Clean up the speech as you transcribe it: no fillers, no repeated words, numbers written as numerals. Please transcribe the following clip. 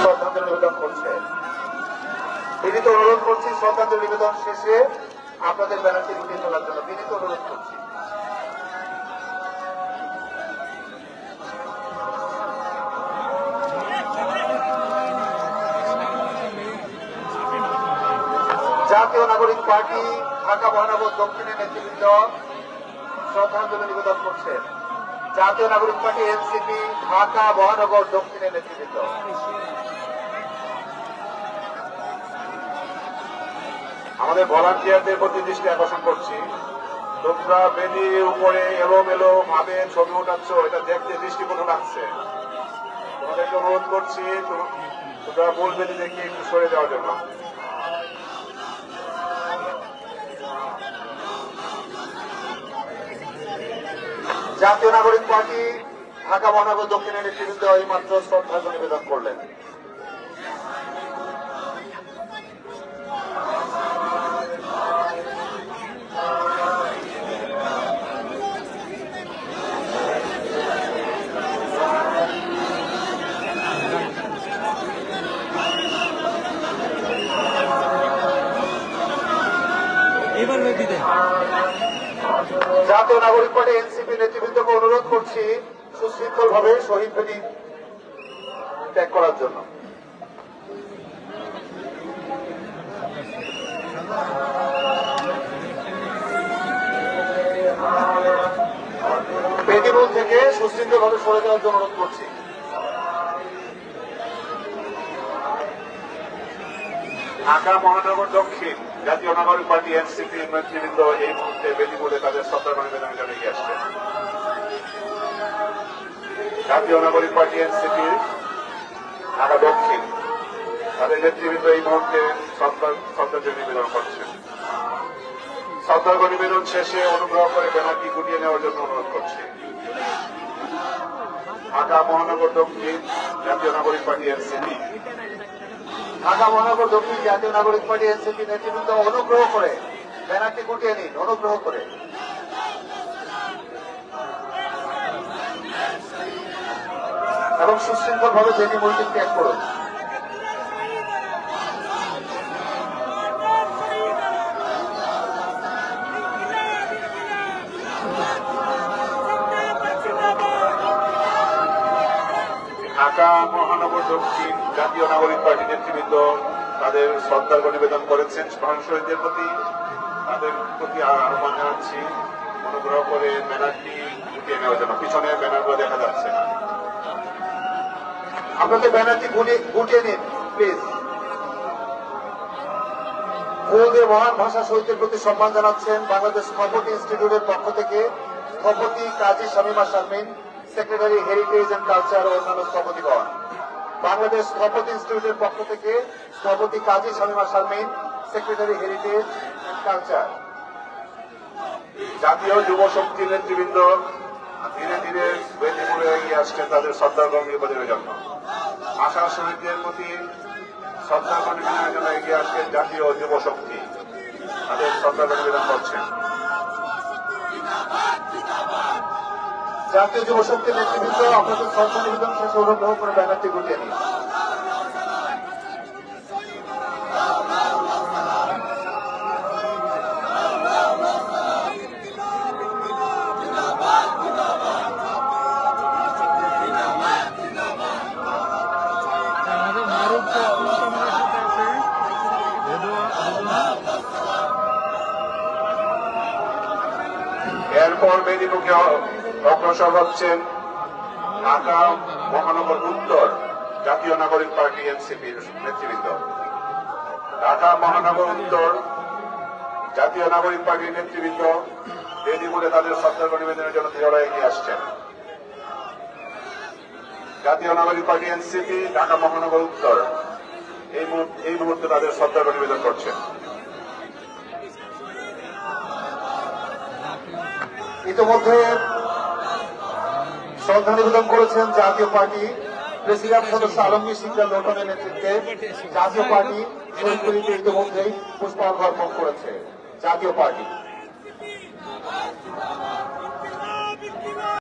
শ্রদ্ধাঞ্জলি নিবেদন করছে। বিনীত অনুরোধ করছি শ্রদ্ধাঞ্জলি নিবেদন শেষে আপনাদের ব্যানারটি উঠিয়ে তোলার জন্য বিনীত অনুরোধ করছি। জাতীয় নাগরিক পার্টি ঢাকা মহানগর দক্ষিণের নেতৃবৃন্দ শ্রদ্ধাঞ্জলি নিবেদন করছেন। জাতীয় নাগরিক পার্টি এনসিপি ঢাকা মহানগর দক্ষিণের নেতৃবৃন্দ। আমাদের ভলান্টিয়ারদের প্রতি দৃষ্টি আকর্ষণ করছি, তোমরা বেদির উপরে এলোমেলো ভাবে ছবি উঠাচ্ছ, এটা দেখতে দৃষ্টিকটু লাগছে। তোমাদেরকে অনুরোধ করছি তোমরা মূল বেদি দেখে একটু সরে যাওয়ার জন্য। জাতীয় নাগরিক পার্টি ঢাকা মহানগর দক্ষিণের নেতৃবৃন্দ এইমাত্র শ্রদ্ধাঞ্জলি নিবেদন করলেন। জাতীয় নাগরিক পার্টি এনসিপি নেতৃবৃন্দকে অনুরোধ করছি সুশৃঙ্খল ভাবে শহীদ বেদি ত্যাগ করার জন্য। বেদিমূল থেকে সুশৃঙ্খল ভাবে সরে যাওয়ার জন্য অনুরোধ করছি। ঢাকা মহানগর দক্ষিণ জাতীয় নাগরিক পার্টি এনসিপি নেতৃবৃন্দ এই মুহূর্তে বেদিমূলে তাদের শ্রদ্ধাঞ্জলি নিবেদনের জন্য এগিয়ে আসছেন। জাতীয় নাগরিক পার্টি এনসিপি ঢাকা দক্ষিণ তাদের নেতৃবৃন্দ এই মুহূর্তে শ্রদ্ধাঞ্জলি নিবেদন করছেন। শ্রদ্ধাঞ্জলি নিবেদন শেষে অনুগ্রহ করে ব্যানারটি গুটিয়ে নেওয়ার জন্য অনুরোধ করছি। ঢাকা মহানগর দক্ষিণ জাতীয় নাগরিক পার্টি এনসিপি ঢাকা মহানগর দক্ষিণ জাতীয় নাগরিক পার্টি এনসিপি নেতৃবৃন্দ অনুগ্রহ করে ব্যানারটি গুটিয়ে নিন, অনুগ্রহ করে। এবং সুশৃঙ্খল ভাবে বেদিমূলটি ত্যাগ করুন। ঢাকা মহানগর দক্ষিণ জাতীয় নাগরিক পার্টি নেতৃবৃন্দ তাদের শ্রদ্ধার্ঘ্য নিবেদন করেছেন শহীদদের প্রতি। তাদের প্রতি আহ্বান জানাচ্ছি অনুগ্রহ করে ব্যানারটি গুটিয়ে নেওয়ার জন্য। পিছনে ব্যানারগুলো দেখা যাচ্ছে না, আপনাদের ব্যানারটি গুটিয়ে নিন প্লিজ। ফুল দিয়ে মহান ভাষা শহীদদের প্রতি সম্মান জানাচ্ছেন বাংলাদেশ স্থপতি ইনস্টিটিউটের পক্ষ থেকে স্থপতি Kazi Shamima Sharmin, secretary heritage and culture ও অন্যান্য স্থপতিগণ। বাংলাদেশ স্থপতি ইনস্টিটিউটের পক্ষ থেকে স্থপতি Kazi Shamima Sharmin, secretary heritage and culture. জাতীয় যুব শক্তি নেতৃবৃন্দ ধীরে ধীরে বেদিমূলে এগিয়ে আসছেন তাদের শ্রদ্ধার্ঘ্য নিবেদনের জন্য। আশা শহীদদের প্রতি শ্রদ্ধার্ঘ্য নিবেদনের জন্য এগিয়ে আসছেন জাতীয় যুব শক্তি, তাদের শ্রদ্ধার্ঘ্য নিবেদন করছেন। জাতীয় যুব শক্তির নেতৃবৃন্দ আপনাদের শ্রদ্ধা নিবেদন শেষে অনুগ্রহ করে ব্যানারটি গুটিয়ে নিন। এরপর বেদিমুখে অগ্রসর হচ্ছেন ঢাকা মহানগর উত্তর জাতীয় নাগরিক পার্টি এনসিপির নেতৃবৃন্দ। ঢাকা মহানগর উত্তর জাতীয় নাগরিক পার্টির নেতৃবৃন্দ বেদিমূলে তাদের শ্রদ্ধার্ঘ্য নিবেদনের জন্য দৃঢ় এগিয়ে আসছেন। জাতীয় নাগরিক পার্টি এনসিপি ঢাকা মহানগর উত্তর এই মুহূর্তে তাদের শ্রদ্ধার্ঘ্য নিবেদন করছেন। ইতিমধ্যে শ্রদ্ধা নিবেদন করেছেন জাতীয় পার্টি প্রেসিডেন্ট সদস্য আলমগীর সিকদার লোটনের নেতৃত্বে। জাতীয় পার্টি শহীদ বেদিতে ইতিমধ্যেই পুষ্পার্ঘ অর্পণ করেছে জাতীয় পার্টি।